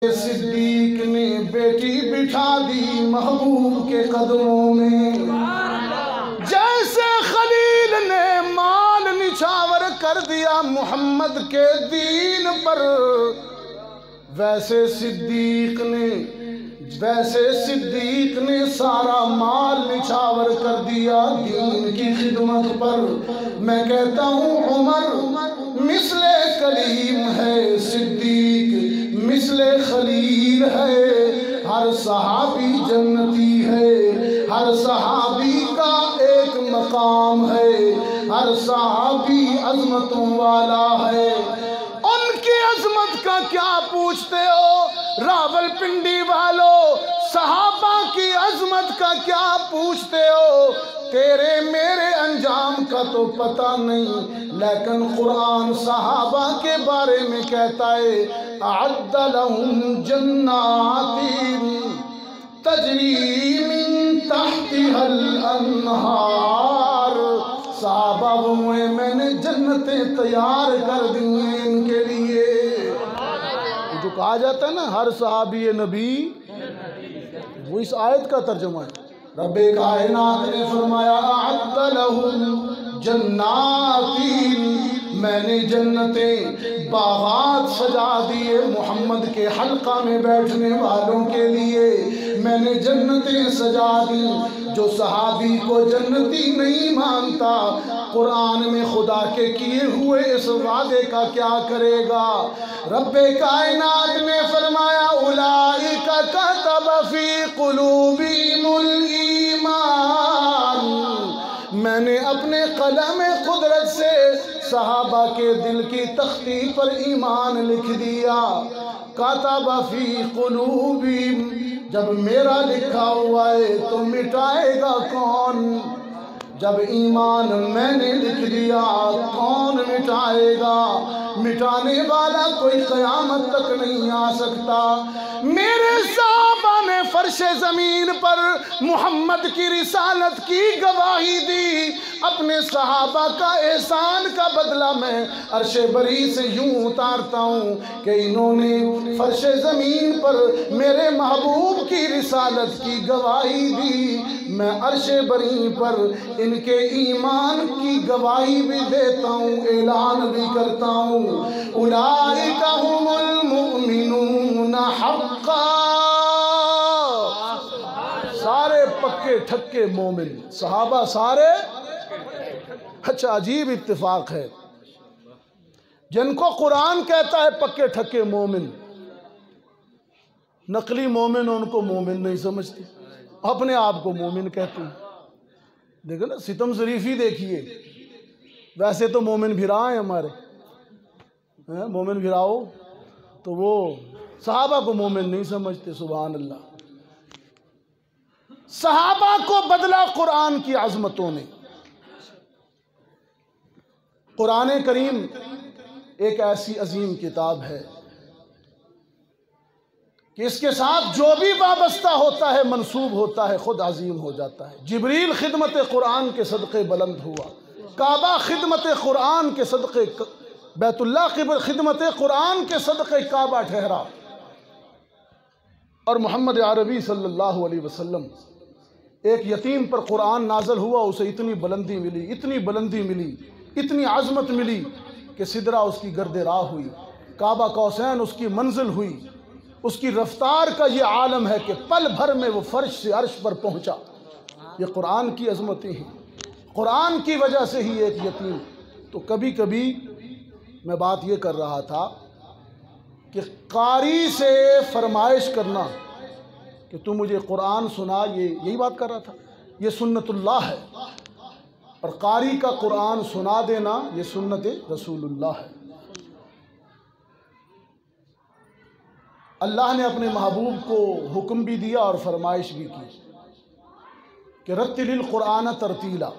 صدیق نے بیٹی بٹھا دی محبوب کے قدموں میں، جیسے خلیل نے مال نچھاور کر دیا محمد کے دین پر، ویسے صدیق نے سارا مال نچھاور کر دیا دین کی خدمت پر۔ میں کہتا ہوں عمر مثل کلیم ہے، صدیق مثل خلیل ہے، ہر صحابی جنتی ہے، ہر صحابی کا ایک مقام ہے، ہر صحابی عظمتوں والا ہے۔ ان کی عظمت کا کیا پوچھتے ہو راول پنڈی والو، صحابہ کی عظمت کا کیا پوچھتے ہو؟ تیرے میرے انجام کا تو پتہ نہیں، لیکن قرآن صحابہ کے بارے میں کہتا ہے اعد لہم جنات تجری من تحتها الانہار، صحابہ وہ ہیں میں نے جنتیں تیار کر دی ہیں ان کے لیے۔ جو کہا جاتا ہے نا ہر صحابی نبی، وہ اس آیت کا ترجمہ ہے۔ رب کائنات نے فرمایا اعد لہم جنات، میں نے جنتیں باغات سجا دیے محمد کے حلقہ میں بیٹھنے والوں کے لیے، میں نے جنتیں سجا دی۔ جو صحابی کو جنتی نہیں مانتا، قرآن میں خدا کے کیے ہوئے اس وعدے کا کیا کرے گا؟ رب کائنات نے فرمایا اولئک کتب فی قلوبہم الایمان، میں نے اپنے قلم قدرت سے صحابہ کے دل کی تختی پر ایمان لکھ دیا۔ کتب فی قلوبہم، جب میرا لکھا ہوا ہے تو مٹائے گا کون؟ جب ایمان میں نے لکھ دیا کون مٹائے گا؟ مٹانے والا کوئی قیامت تک نہیں آ سکتا۔ میرے صحابہ نے فرش زمین پر محمد کی رسالت کی گواہی دی، اپنے صحابہ کا احسان کا بدلہ میں عرش بری سے یوں اتارتا ہوں کہ انہوں نے فرش زمین پر میرے محبوب کی رسالت کی گواہی دی، میں عرش بری پر ان کے ایمان کی گواہی بھی دیتا ہوں، اعلان بھی کرتا ہوں اولئک هم المؤمنون حقا، سارے پکے ٹھکے مومن صحابہ سارے۔ اچھا عجیب اتفاق ہے، جن کو قرآن کہتا ہے پکے ٹھکے مومن، نقلی مومن ان کو مومن نہیں سمجھتے، اپنے آپ کو مومن کہتے ہیں۔ دیکھو نا ستم ظریفی دیکھیے، ویسے تو مومن بھرا ہیں ہمارے، مومن بھراؤ تو وہ صحابہ کو مومن نہیں سمجھتے۔ سبحان اللہ، صحابہ کو بدلا قرآن کی عظمتوں نے۔ قرآن کریم ایک ایسی عظیم کتاب ہے کہ اس کے ساتھ جو بھی وابستہ ہوتا ہے منسوب ہوتا ہے خود عظیم ہو جاتا ہے۔ جبریل خدمت قرآن کے صدقے بلند ہوا، کعبہ خدمت قرآن کے صدقے، بیت اللہ خدمت قرآن کے صدقے کعبہ ٹھہرا، اور محمد عربی صلی اللہ علیہ وسلم ایک یتیم پر قرآن نازل ہوا، اسے اتنی بلندی ملی، اتنی بلندی ملی، اتنی عظمت ملی کہ سدرہ اس کی گرد راہ ہوئی، کعبہ قوسین اس کی منزل ہوئی۔ اس کی رفتار کا یہ عالم ہے کہ پل بھر میں وہ فرش سے عرش پر پہنچا۔ یہ قرآن کی عظمتیں ہیں، قرآن کی وجہ سے ہی ایک یتیم۔ تو کبھی کبھی میں بات یہ کر رہا تھا کہ قاری سے فرمائش کرنا کہ تو مجھے قرآن سنا، یہی بات کر رہا تھا، یہ سنت اللہ ہے، اور قاری کا قرآن سنا دینا یہ سنت رسول اللہ ہے۔ اللہ نے اپنے محبوب کو حکم بھی دیا اور فرمائش بھی کی کہ رتل القرآن ترتیلا،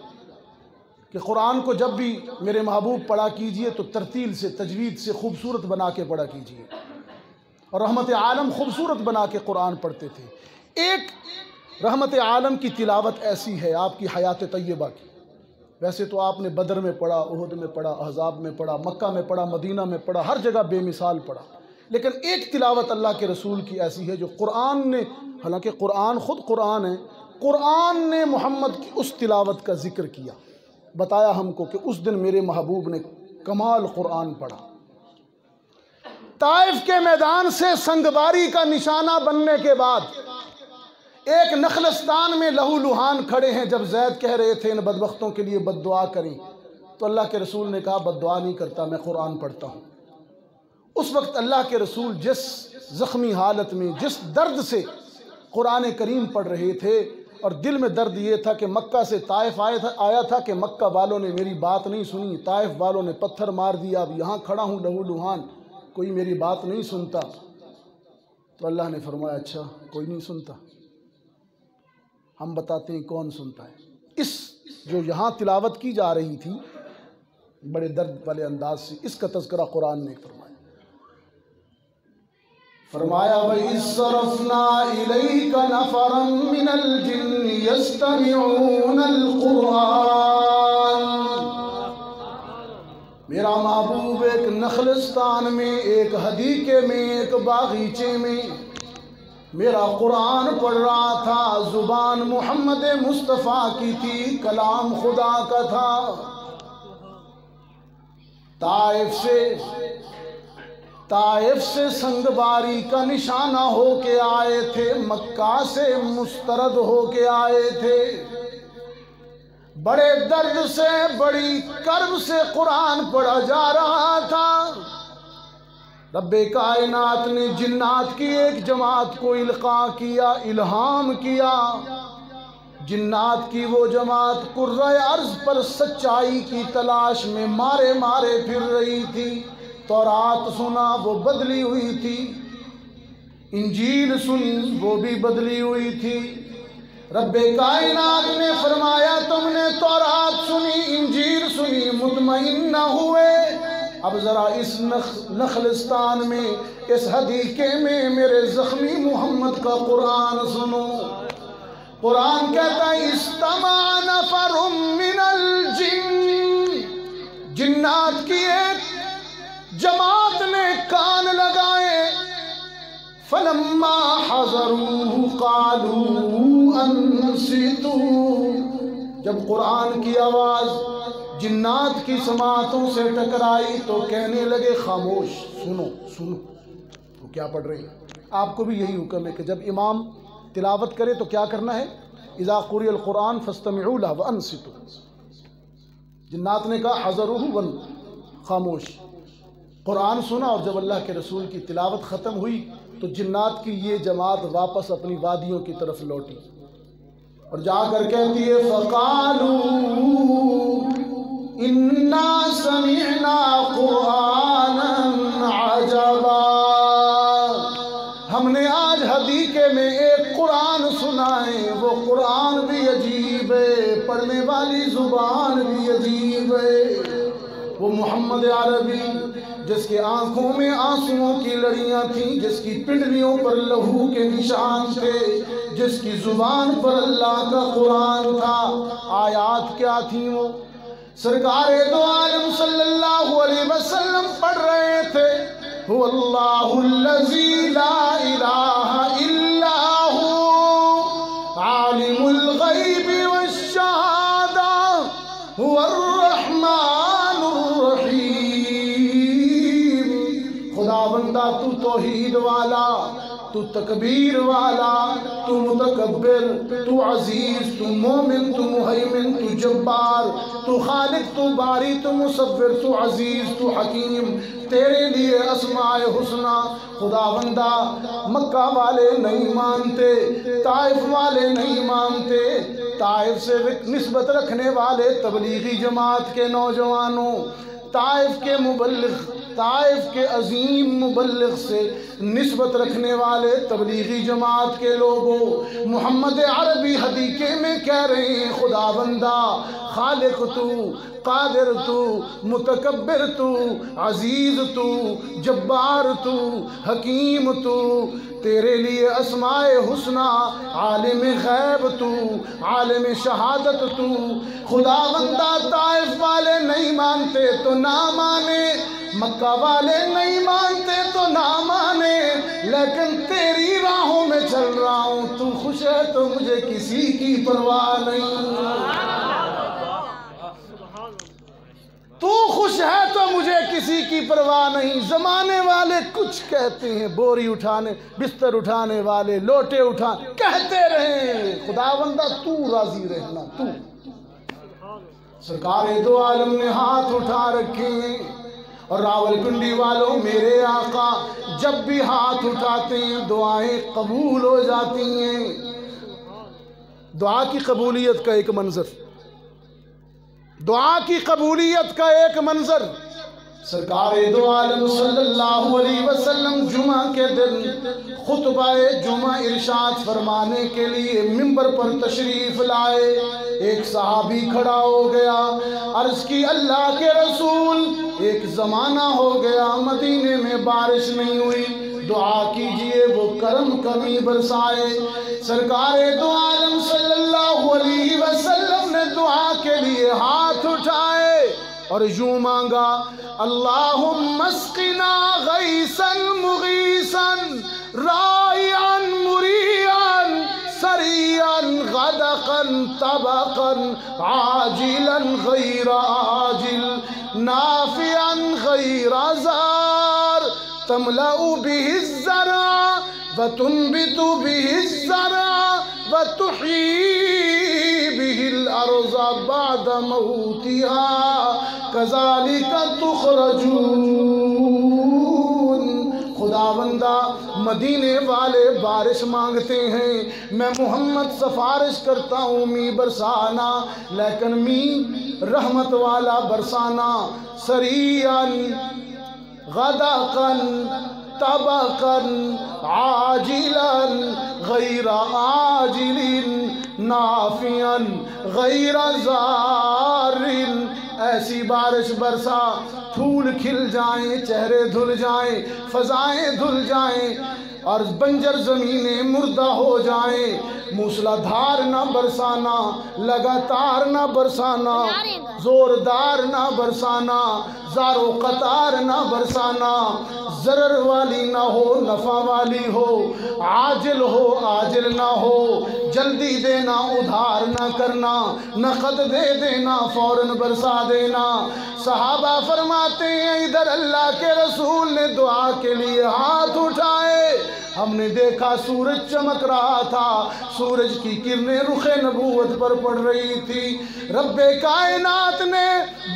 کہ قرآن کو جب بھی میرے محبوب پڑھا کیجئے تو ترتیل سے، تجوید سے خوبصورت بنا کے پڑھا کیجئے۔ اور رحمت عالم خوبصورت بنا کے قرآن پڑھتے تھے۔ ایک رحمت عالم کی تلاوت ایسی ہے آپ کی حیات طیبہ کی، ویسے تو آپ نے بدر میں پڑھا، احد میں پڑھا، احزاب میں پڑھا، مکہ میں پڑھا، مدینہ میں پڑھا، ہر جگہ بے مثال پڑھا، لیکن ایک تلاوت اللہ کے رسول کی ایسی ہے جو قرآن نے، حالانکہ قرآن خود قرآن ہے، قرآن نے محمد کی اس تلاوت کا ذکر کیا، بتایا ہم کو کہ اس دن میرے محبوب نے کمال قرآن پڑھا۔ طائف کے میدان سے سنگباری کا نشانہ بننے کے بعد ایک نخلستان میں لہو لہان کھڑے ہیں، جب زید کہہ رہے تھے ان بدبختوں کے لیے بد دعا کریں تو اللہ کے رسول نے کہا بد دعا نہیں کرتا، میں قرآن پڑھتا ہوں۔ اس وقت اللہ کے رسول جس زخمی حالت میں، جس درد سے قرآن کریم پڑھ رہے تھے، اور دل میں درد یہ تھا کہ مکہ سے طائف آیا تھا کہ مکہ والوں نے میری بات نہیں سنی، طائف والوں نے پتھر مار دیا، اب یہاں کھڑا ہوں لہو لہان، کوئی میری بات نہیں سنتا۔ تو اللہ نے فرمایا اچھا کوئی نہیں سنتا، ہم بتاتے ہیں کون سنتا ہے۔ اس جو یہاں تلاوت کی جا رہی تھی بڑے درد والے انداز سے، اس کا تذکرہ قرآن نے فرمایا وَإِذْ صَرَفْنَا إِلَيْكَ نَفَرًا مِّنَ الْجِنِّ يَسْتَمِعُونَ الْقُرْآنَ۔ میرا محبوب ایک نخلستان میں، ایک حدیقے میں، ایک باغیچے میں میرا قرآن پڑھ رہا تھا، زبان محمد مصطفیٰ کی تھی، کلام خدا کا تھا۔ طائف سے سنگباری کا نشانہ ہو کے آئے تھے، مکہ سے مسترد ہو کے آئے تھے، بڑے درد سے، بڑی کرب سے قرآن پڑھا جا رہا تھا۔ رب کائنات نے جنات کی ایک جماعت کو القاء کیا، الہام کیا۔ جنات کی وہ جماعت کرۂ ارض پر سچائی کی تلاش میں مارے مارے پھر رہی تھی۔ تورات سنا وہ بدلی ہوئی تھی، انجیل سنی وہ بھی بدلی ہوئی تھی۔ رب کائنات نے فرمایا تم نے تورات سنی، انجیل سنی، مطمئن نہ ہوئے، اب ذرا اس نخلستان میں، اس حدیقے میں میرے زخمی محمد کا قرآن سنو۔ قرآن کہتا ہے استمع نفر من الجن، جنات کی ایک جماعت نے کان لگائے، فلما حضروه قالوا انصتوا، جب قرآن کی آواز جنات کی سماعتوں سے ٹکرائی تو کہنے لگے خاموش، سنو سنو وہ کیا پڑھ رہی ہے۔ آپ کو بھی یہی حکم ہے کہ جب امام تلاوت کرے تو کیا کرنا ہے، اذا قرئ القرآن فاستمعوا له وانصتوا۔ جنات نے کہا حضروه، خاموش، قرآن سنا، اور جب اللہ کے رسول کی تلاوت ختم ہوئی تو جنات کی یہ جماعت واپس اپنی وادیوں کی طرف لوٹی اور جا کر کہتی ہے فَقَالُوا إِنَّا سَمِعْنَا قُرْآنًا عَجَبًا، ہم نے آج حدیقے میں ایک قرآن سنا ہے، وہ قرآن بھی عجیب ہے، پڑھنے والی زبان بھی عجیب ہے۔ وہ محمد عربی جس کے آنکھوں میں آنسوؤں کی لڑیاں تھیں، جس کی پنڈلیوں پر لہو کے نشان تھے، جس کی زبان پر اللہ کا قرآن تھا، آیات کیا تھیں؟ وہ سرکار دو عالم صلی اللہ علیہ وسلم پڑھ رہے تھے هو اللہ الذی لا الہ الا هو عالم الغیب والشہادہ هو الرحمن الرحیم۔ خدا بندہ تو توحید والا، تو تکبیر والا، تو متکبر، تو عزیز، تو مومن، تو مہیمن، تو جبار، تو خالق، تو باری، تو مصور، تو عزیز، تو حکیم، تیرے لیے اسماء حسنہ۔ خدا بندہ مکہ والے نہیں مانتے، طائف والے نہیں مانتے، طائف سے نسبت رکھنے والے تبلیغی جماعت کے نوجوانوں، طائف کے مبلغ، طائف کے عظیم مبلغ سے نسبت رکھنے والے تبلیغی جماعت کے لوگوں، محمد عربی حدیقے میں کہہ رہے ہیں خدا بندہ خالق تو، قادر تو، متکبر تو، عزیز تو، جبار تو، حکیم تو، تیرے لیے اسماء حسنہ، عالم غیب تو، عالم شہادت تو۔ خدا بندہ طائف والے نہیں مانتے تو نہ مانے، مکہ والے نہیں مانتے تو نہ مانے، لیکن تیری راہوں میں چل رہا ہوں، تو خوش ہے تو مجھے کسی کی پرواہ نہیں، تو خوش ہے تو مجھے کسی کی پرواہ نہیں۔ زمانے والے کچھ کہتے ہیں، بوری اٹھانے، بستر اٹھانے والے، لوٹے اٹھانے، کہتے رہیں، خداوندہ تو راضی رہنا۔ تو سرکار دو عالم نے ہاتھ اٹھا رکھے ہیں، اور راولپنڈی والوں، میرے آقا جب بھی ہاتھ اٹھاتے ہیں دعائیں قبول ہو جاتی ہیں۔ دعا کی قبولیت کا ایک منظر، دعا کی قبولیت کا ایک منظر، سرکار دو عالم صلی اللہ علیہ وسلم جمعہ کے دن خطبہ جمعہ ارشاد فرمانے کے لیے منبر پر تشریف لائے۔ ایک صحابی کھڑا ہو گیا، عرض کی اللہ کے رسول، ایک زمانہ ہو گیا مدینے میں بارش نہیں ہوئی، دعا کیجئے وہ کرم کمی برسائے۔ سرکار دو عالم صلی اللہ علیہ وسلم نے دعا کے لیے ہاتھ اٹھائے اور یوں مانگا، اللہم اسقنا غیثا مغیثا رائعا مریعا سریعا غدقا طبقا عاجلا غیر عاجل نافعا غیر زار تملأ به الزرع وتنبت به الزرع وتحيي به الأرض بعد موتها كذلك تخرجون۔ خداوندہ مدینے والے بارش مانگتے ہیں، میں محمد سفارش کرتا ہوں می برسانا، لیکن می رحمت والا برسانا، سریعا غدقا طبقا عاجلا غیر عاجل نافعا غیر زار۔ ایسی بارش برسا پھول کھل جائیں، چہرے دھل جائیں، فضائیں دھل جائیں، اور بنجر زمینیں مردہ ہو جائیں۔ موسلا دھار نہ برسانا، لگاتار نہ برسانا، زوردار نہ برسانا، زار و قطار نہ برسانا، ضرر والی نہ ہو نفع والی ہو، عاجل ہو عاجل نہ ہو، جلدی دینا ادھار نہ کرنا، نقد دے دینا فوراً برسا دینا۔ صحابہ فرماتے ہیں ادھر اللہ کے رسول نے دعا کے لیے ہاتھ اٹھائے، ہم نے دیکھا سورج چمک رہا تھا، سورج کی کرنیں رخ نبوت پر پڑ رہی تھی۔ رب کائنات نے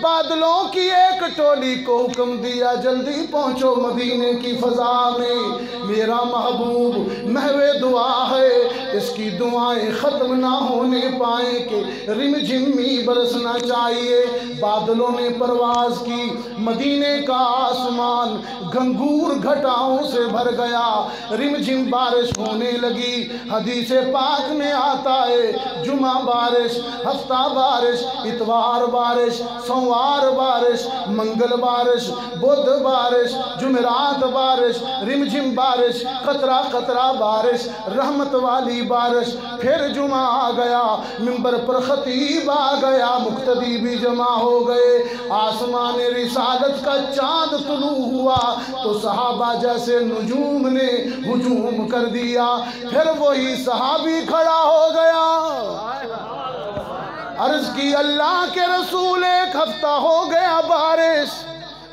بادلوں کی ایک ٹولی کو حکم دیا، جلدی پہنچو مدینے کی فضا میں، میرا محبوب محو دعا ہے، اس کی دعائیں ختم نہ ہونے پائیں کہ رم جھمی برسنا چاہیے۔ بادلوں نے پرواز کی، مدینے کا آسمان گھنگور گھٹاؤں سے بھر گیا، رم جھم بارش ہونے لگی۔ حدیث پاک میں آتا ہے جمعہ بارش، ہفتہ بارش، اتوار بارش، سوموار بارش، منگل بارش، بدھ بارش، جمعرات بارش، رم جھم بارش، قطرہ قطرہ بارش، رحمت والی بارش۔ پھر جمعہ آ گیا، منبر پر خطیب آ گیا، مقتدی بھی جمع ہو گئے، آسمان رسالت کا چاند طلوع ہوا تو صحابہ جیسے نجوم نے ہجوم کر دیا۔ پھر وہی صحابی کھڑا ہو گیا، عرض کی اللہ کے رسول ایک ہفتہ ہو گیا بارش،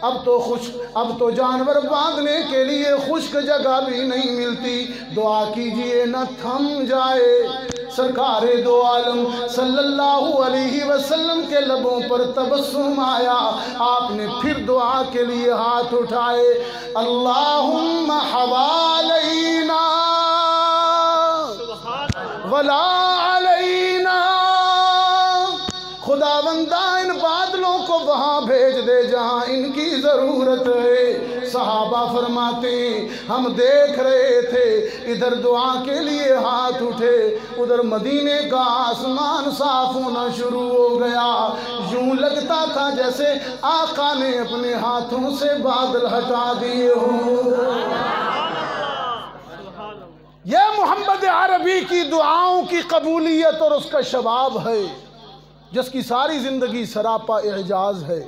اب تو جانور باندھنے کے لیے خشک جگہ بھی نہیں ملتی، دعا کیجئے نہ تھم جائے۔ سرکار دو عالم صلی اللہ علیہ وسلم کے لبوں پر تبسم آیا، آپ نے پھر دعا کے لیے ہاتھ اٹھائے، اللہم حوالینا ولا علینا۔ خداوندہ ان بادلوں کو وہاں بھیج دے جہاں ان کی ضرورت ہے۔ صحابہ فرماتے ہیں ہم دیکھ رہے تھے، ادھر دعا کے لیے ہاتھ اٹھے، ادھر مدینے کا آسمان صاف ہونا شروع ہو گیا، یوں لگتا تھا جیسے آقا نے اپنے ہاتھوں سے بادل ہٹا دیے ہوں۔ یہ محمد عربی کی دعاؤں کی قبولیت اور اس کا شباب ہے، جس کی ساری زندگی سراپا اعجاز ہے،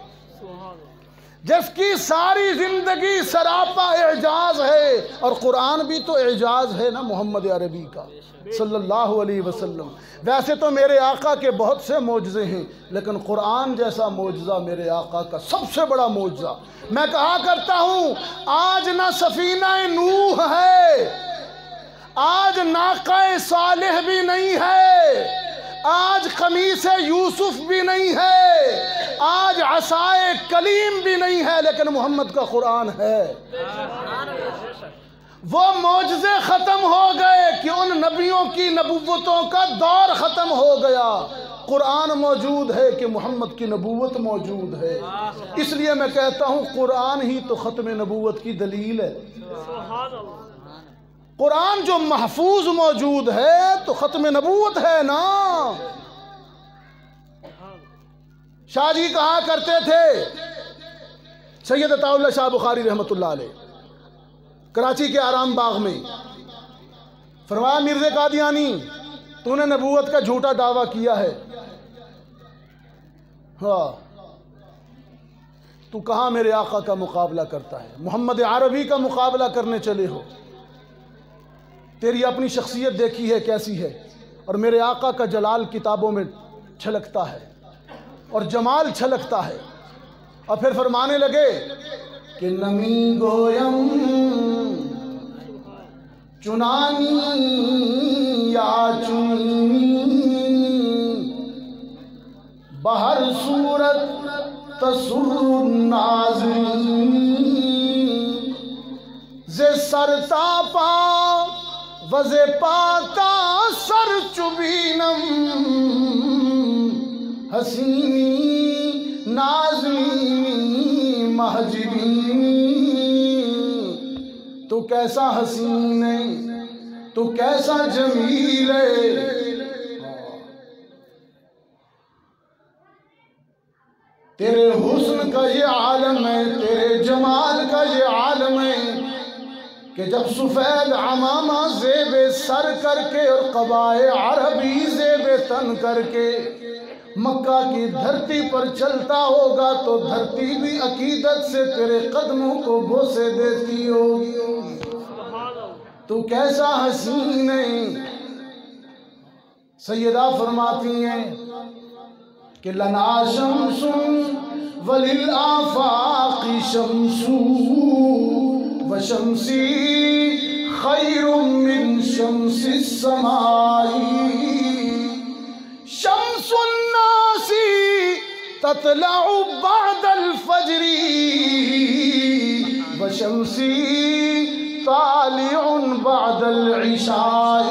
جس کی ساری زندگی سراپا اعجاز ہے۔ اور قرآن بھی تو اعجاز ہے نا محمد عربی کا صلی اللہ علیہ وسلم۔ ویسے تو میرے آقا کے بہت سے معجزے ہیں، لیکن قرآن جیسا معجزہ میرے آقا کا سب سے بڑا معجزہ۔ میں کہا کرتا ہوں آج نہ سفینہ نوح ہے، آج ناقہ صالح بھی نہیں ہے، آج قمیص یوسف بھی نہیں ہے، آج عصائے کلیم بھی نہیں ہے، لیکن محمد کا قرآن ہے۔ وہ معجزے ختم ہو گئے کہ ان نبیوں کی نبوتوں کا دور ختم ہو گیا۔ قرآن موجود ہے کہ محمد کی نبوت موجود ہے۔ اس لیے میں کہتا ہوں قرآن ہی تو ختم نبوت کی دلیل ہے۔ قرآن جو محفوظ موجود ہے تو ختم نبوت ہے نا۔ شاہ جی کہا کرتے تھے، سید عطا اللہ شاہ بخاری رحمۃ اللہ علیہ، کراچی کے آرام باغ میں، فرمایا مرزا قادیانی تو نے نبوت کا جھوٹا دعویٰ کیا ہے، ہاں تو کہاں میرے آقا کا مقابلہ کرتا ہے؟ محمد عربی کا مقابلہ کرنے چلے ہو؟ تیری اپنی شخصیت دیکھی ہے کیسی ہے، اور میرے آقا کا جلال کتابوں میں چھلکتا ہے اور جمال چھلکتا ہے۔ اور پھر فرمانے لگے کہ نمی گویم چنانی یا چنی بہر صورت تسر الناظرین ز سر تاپا وز پاتا سر چبینم حسینی نازنینی محجبینی۔ تو کیسا حسین ہے، تو کیسا جمیل ہے، تیرے حسن کا یہ عالم ہے، تیرے جمال کا یہ عالم ہے کہ جب سفید عمامہ زیب سر کر کے اور قبائے عربی زیب تن کر کے مکہ کی دھرتی پر چلتا ہوگا تو دھرتی بھی عقیدت سے تیرے قدموں کو بوسے دیتی ہوگی۔ تو کیسا حسین ہے۔ سیدہ فرماتی ہیں کہ لنا شمس وللآفاق شمس وشمسی خیر من شمس السماء شمس الناس تطلع بعد الفجر وشمسی طالع بعد العشاء۔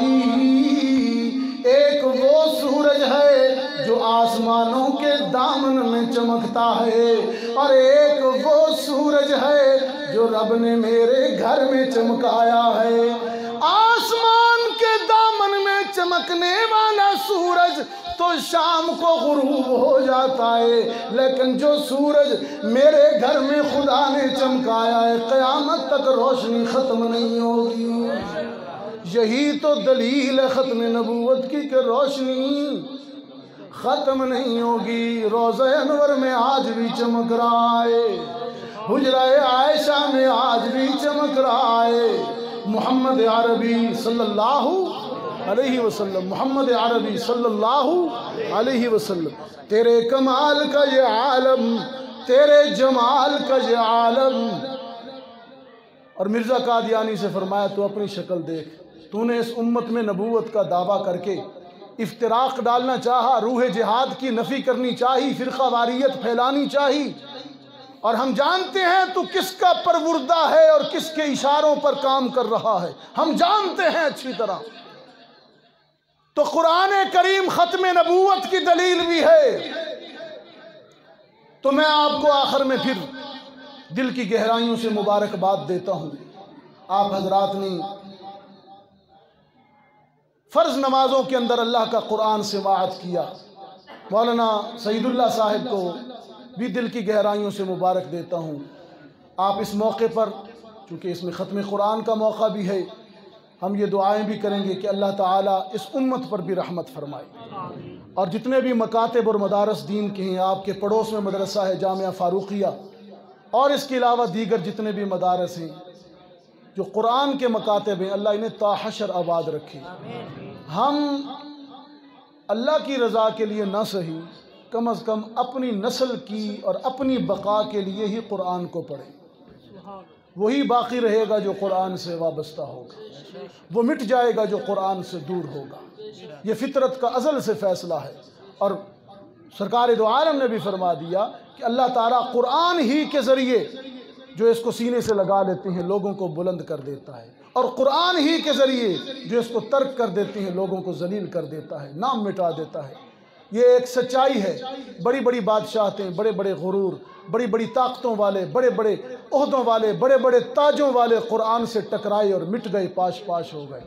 ایک وہ سورج ہے جو آسمانوں کے دامن میں چمکتا ہے، اور ایک وہ سورج ہے جو رب نے میرے گھر میں چمکایا ہے۔ آسمان کے دامن میں چمکنے والا سورج تو شام کو غروب ہو جاتا ہے، لیکن جو سورج میرے گھر میں خدا نے چمکایا ہے قیامت تک روشنی ختم نہیں ہوگی۔ یہی تو دلیل ہے ختم نبوت کی کہ روشنی ختم نہیں ہوگی۔ روضہ انور میں آج بھی چمک رہا ہے، حجرہ عائشہ میں آج بھی چمک رہا ہے۔ محمد عربی صلی اللہ علیہ وسلم، محمد عربی صلی اللہ علیہ وسلم، تیرے کمال کا یہ عالم، تیرے جمال کا یہ عالم۔ اور مرزا قادیانی سے فرمایا تو اپنی شکل دیکھ، تو نے اس امت میں نبوت کا دعویٰ کر کے افتراق ڈالنا چاہا، روح جہاد کی نفی کرنی چاہی، فرقہ واریت پھیلانی چاہی، اور ہم جانتے ہیں تو کس کا پروردہ ہے اور کس کے اشاروں پر کام کر رہا ہے، ہم جانتے ہیں اچھی طرح۔ تو قرآن کریم ختم نبوت کی دلیل بھی ہے۔ تو میں آپ کو آخر میں پھر دل کی گہرائیوں سے مبارکباد دیتا ہوں۔ آپ حضرات نے فرض نمازوں کے اندر اللہ کا قرآن سے وعظ کیا۔ مولانا سعید اللہ صاحب کو بھی دل کی گہرائیوں سے مبارک دیتا ہوں۔ آپ اس موقع پر، چونکہ اس میں ختم قرآن کا موقع بھی ہے، ہم یہ دعائیں بھی کریں گے کہ اللہ تعالیٰ اس امت پر بھی رحمت فرمائے، اور جتنے بھی مکاتب اور مدارس دین کے ہیں، آپ کے پڑوس میں مدرسہ ہے جامعہ فاروقیہ، اور اس کے علاوہ دیگر جتنے بھی مدارس ہیں، جو قرآن کے مکاتب ہیں، اللہ انہیں تا حشر آباد رکھے۔ ہم اللہ کی رضا کے لیے نہ صحیح، کم از کم اپنی نسل کی اور اپنی بقا کے لیے ہی قرآن کو پڑھیں۔ وہی باقی رہے گا جو قرآن سے وابستہ ہوگا، وہ مٹ جائے گا جو قرآن سے دور ہوگا۔ یہ فطرت کا ازل سے فیصلہ ہے، اور سرکار دو عالم نے بھی فرما دیا کہ اللہ تعالیٰ قرآن ہی کے ذریعے جو اس کو سینے سے لگا لیتے ہیں لوگوں کو بلند کر دیتا ہے، اور قرآن ہی کے ذریعے جو اس کو ترک کر دیتے ہیں لوگوں کو ذلیل کر دیتا ہے، نام مٹا دیتا ہے۔ یہ ایک سچائی ہے۔ بڑی بڑی بادشاہتیں، بڑے بڑے غرور، بڑی بڑی طاقتوں والے، بڑے بڑے عہدوں والے، بڑے بڑے تاجوں والے قرآن سے ٹکرائے اور مٹ گئے، پاش پاش ہو گئے۔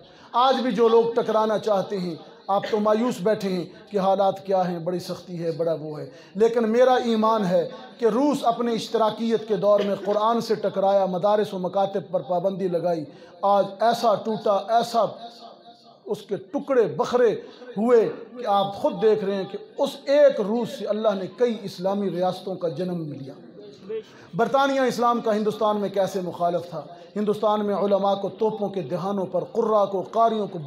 آج بھی جو لوگ ٹکرانا چاہتے ہیں، آپ تو مایوس بیٹھے ہیں کہ حالات کیا ہیں، بڑی سختی ہے، بڑا وہ ہے، لیکن میرا ایمان ہے کہ روس اپنے اشتراکیت کے دور میں قرآن سے ٹکرایا، مدارس و مکاتب پر پابندی لگائی، آج ایسا ٹوٹا، ایسا اس کے ٹکڑے بکھرے ہوئے کہ آپ خود دیکھ رہے ہیں کہ اس ایک روس سے اللہ نے کئی اسلامی ریاستوں کا جنم لیا۔ برطانیہ اسلام کا ہندوستان میں کیسے مخالف تھا؟ ہندوستان میں علماء کو توپوں کے دہانوں پر، قراء کو، قاریوں کو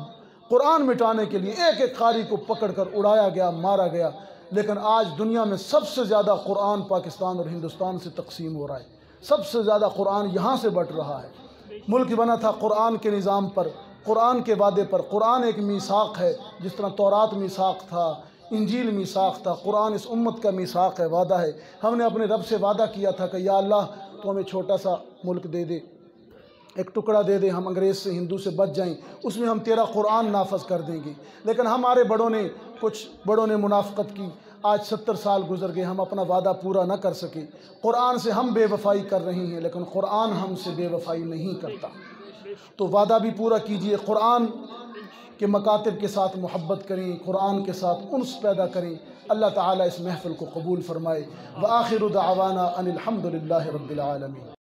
قرآن مٹانے کے لیے ایک ایک قاری کو پکڑ کر اڑایا گیا، مارا گیا، لیکن آج دنیا میں سب سے زیادہ قرآن پاکستان اور ہندوستان سے تقسیم ہو رہا ہے۔ سب سے زیادہ قرآن یہاں سے بٹ رہا ہے۔ ملک بنا تھا قرآن کے نظام پر، قرآن کے وعدے پر۔ قرآن ایک میثاق ہے، جس طرح تورات میثاق تھا، انجیل میثاق تھا، قرآن اس امت کا میثاق ہے، وعدہ ہے۔ ہم نے اپنے رب سے وعدہ کیا تھا کہ یا اللہ تو ہمیں چھوٹا سا ملک دے دے، ایک ٹکڑا دے دے، ہم انگریز سے، ہندو سے بچ جائیں، اس میں ہم تیرا قرآن نافذ کر دیں گے۔ لیکن ہمارے کچھ بڑوں نے منافقت کی، آج 70 سال گزر گئے، ہم اپنا وعدہ پورا نہ کر سکے۔ قرآن سے ہم بے وفائی کر رہے ہیں، لیکن قرآن ہم سے بے وفائی نہیں کرتا۔ تو وعدہ بھی پورا کیجئے، قرآن کے مکاتب کے ساتھ محبت کریں، قرآن کے ساتھ انس پیدا کریں۔ اللہ تعالیٰ اس محفل کو قبول فرمائے۔ وآخر دعوانا ان الحمد للہ رب العالمین۔